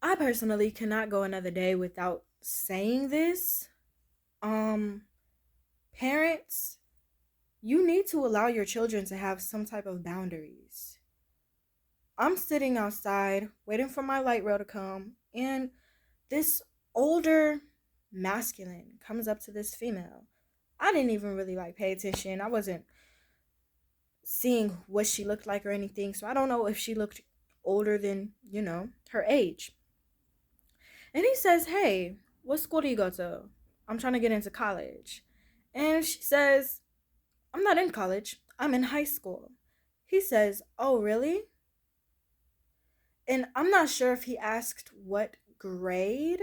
I personally cannot go another day without saying this. Um, Parents, you need to allow your children to have some type of boundaries. I'm sitting outside waiting for my light rail to come, and this older masculine comes up to this female. I didn't even really like pay attention. I wasn't seeing what she looked like or anything, so I don't know if she looked older than, her age. And he says, "Hey, what school do you go to?" "I'm trying to get into college." And she says, "I'm not in college. I'm in high school." He says, "Oh, really?" And I'm not sure if he asked what grade,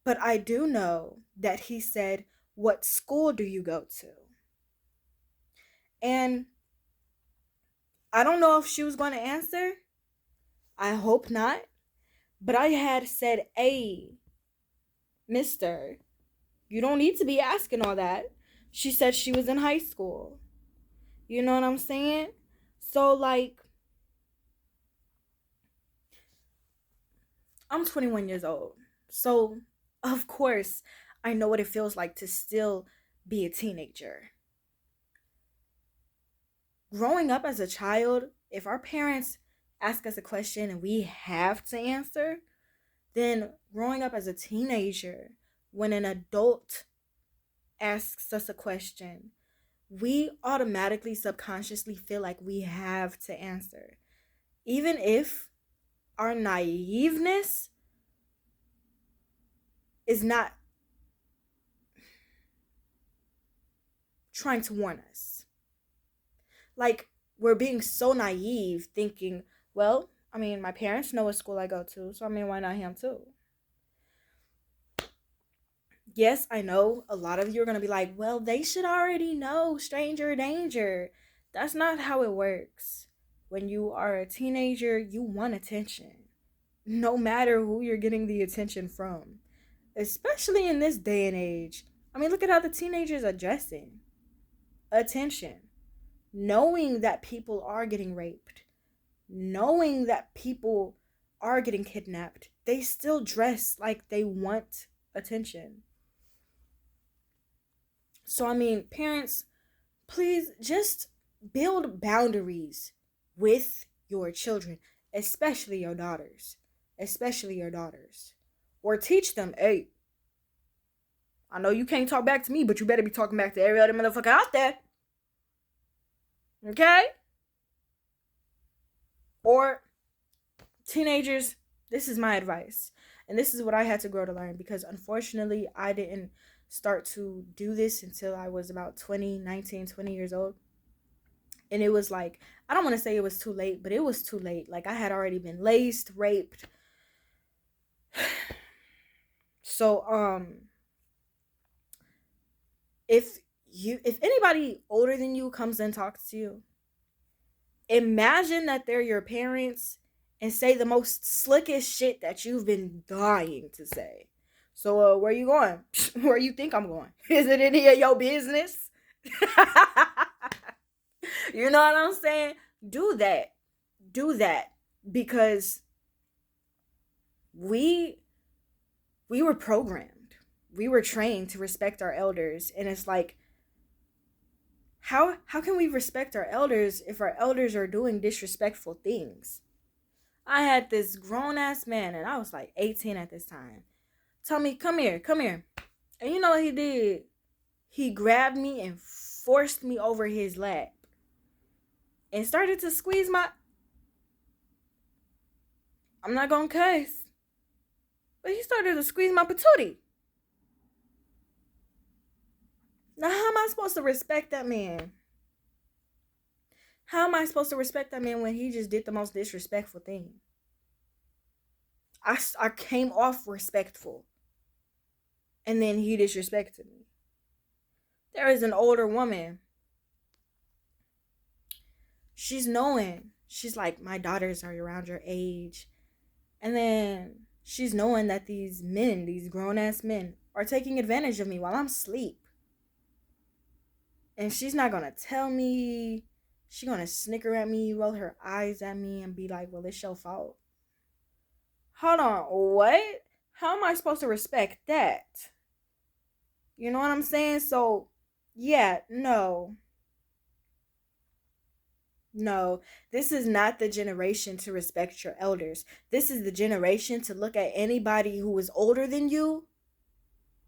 but I do know that he said, "What school do you go to?" And I don't know if she was going to answer. I hope not. But I had said, "Hey, mister, you don't need to be asking all that." She said she was in high school. You know what I'm saying? So, like, I'm 21 years old. So, of course, I know what it feels like to still be a teenager. Growing up as a child, if our parents ask us a question and we have to answer, then growing up as a teenager, when an adult asks us a question, we automatically subconsciously feel like we have to answer. Even if our naiveness is not trying to warn us. Like, we're being so naive thinking, well, I mean, my parents know what school I go to, so I mean, why not him too? Yes, I know a lot of you are going to be like, well, they should already know stranger danger. That's not how it works. When you are a teenager, you want attention, no matter who you're getting the attention from, especially in this day and age. I mean, look at how the teenagers are dressing. Attention. Knowing that people are getting raped, knowing that people are getting kidnapped, they still dress like they want attention. So, I mean, parents, please just build boundaries with your children, especially your daughters. Especially your daughters. Or teach them, "Hey, I know you can't talk back to me, but you better be talking back to every other motherfucker out there." Okay? Or teenagers, this is my advice. And this is what I had to grow to learn, because unfortunately I didn't start to do this until I was about 20, 19, 20 years old. And it was like, I don't want to say it was too late, but it was too late. Like, I had already been laced, raped. So if anybody older than you comes and talks to you, imagine that they're your parents and say the most slickest shit that you've been dying to say. So, where you going? Where you think I'm going? Is it any of your business? You know what I'm saying? Do that. Do that, because we we were programmed. We were trained to respect our elders, and it's like, how can we respect our elders if our elders are doing disrespectful things? I had this grown ass man, and I was like 18 at this time. Tell me, "Come here, come here." And you know what he did? He grabbed me and forced me over his lap and started to squeeze my. I'm not gonna cuss, but he started to squeeze my patootie. Now, how am I supposed to respect that man? How am I supposed to respect that man when he just did the most disrespectful thing? I came off respectful, and then he disrespected me. There is an older woman. She's knowing. She's like, "My daughters are around your age." And then she's knowing that these men, these grown ass men, are taking advantage of me while I'm asleep. And she's not gonna tell me. She's gonna snicker at me, roll her eyes at me, and be like, "Well, it's your fault." Hold on, what? How am I supposed to respect that? You know what I'm saying? So, yeah, no. No, this is not the generation to respect your elders. This is the generation to look at anybody who is older than you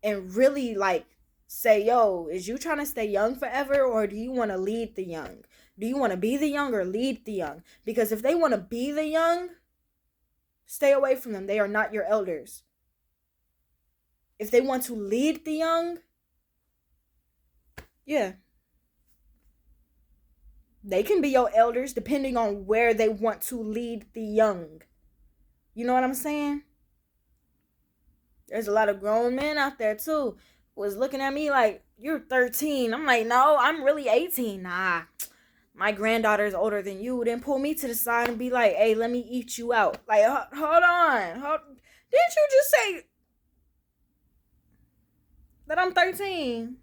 and really like say, yo, is you trying to stay young forever or do you want to lead the young? Do you want to be the young or lead the young? Because if they want to be the young, stay away from them. They are not your elders. If they want to lead the young, yeah, they can be your elders depending on where they want to lead the young. You know what I'm saying? There's a lot of grown men out there too who was looking at me like, you're 13. I'm like, no, I'm really 18. Nah, my granddaughter's older than you. Then pull me to the side and be like, hey, let me eat you out. Like, hold on. Didn't you just say that I'm 13?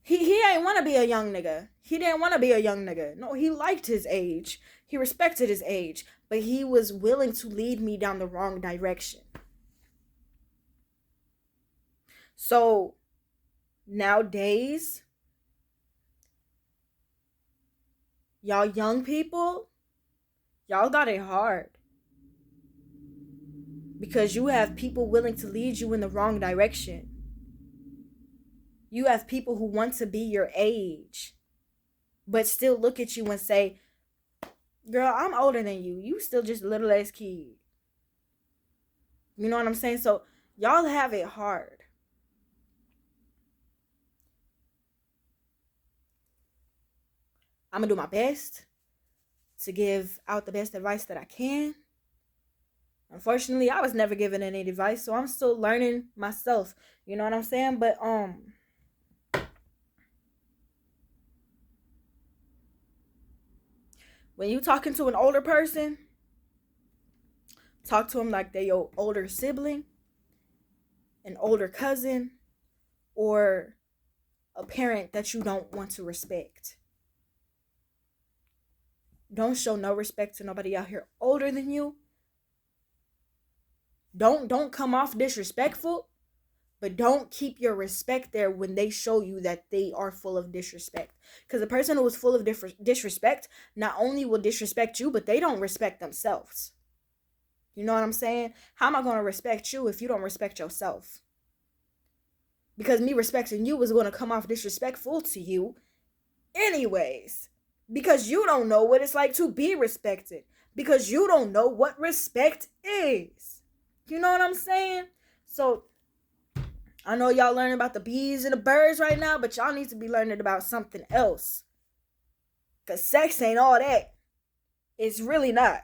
He ain't want to be a young nigga. He didn't want to be a young nigga. No, he liked his age. He respected his age. But he was willing to lead me down the wrong direction. So nowadays, y'all young people, y'all got it hard. Because you have people willing to lead you in the wrong direction. You have people who want to be your age, but still look at you and say, girl, I'm older than you. You still just a little ass kid. You know what I'm saying? So y'all have it hard. I'm going to do my best to give out the best advice that I can. Unfortunately, I was never given any advice, so I'm still learning myself. You know what I'm saying? But when you talking to an older person, talk to them like they're your older sibling, an older cousin, or a parent that you don't want to respect. Don't show no respect to nobody out here older than you. Don't come off disrespectful, but don't keep your respect there when they show you that they are full of disrespect. Because the person who is full of disrespect not only will disrespect you, but they don't respect themselves. You know what I'm saying? How am I going to respect you if you don't respect yourself? Because me respecting you is going to come off disrespectful to you anyways. Because you don't know what it's like to be respected. Because you don't know what respect is. You know what I'm saying? So, I know y'all learning about the bees and the birds right now, but y'all need to be learning about something else. Because sex ain't all that. It's really not.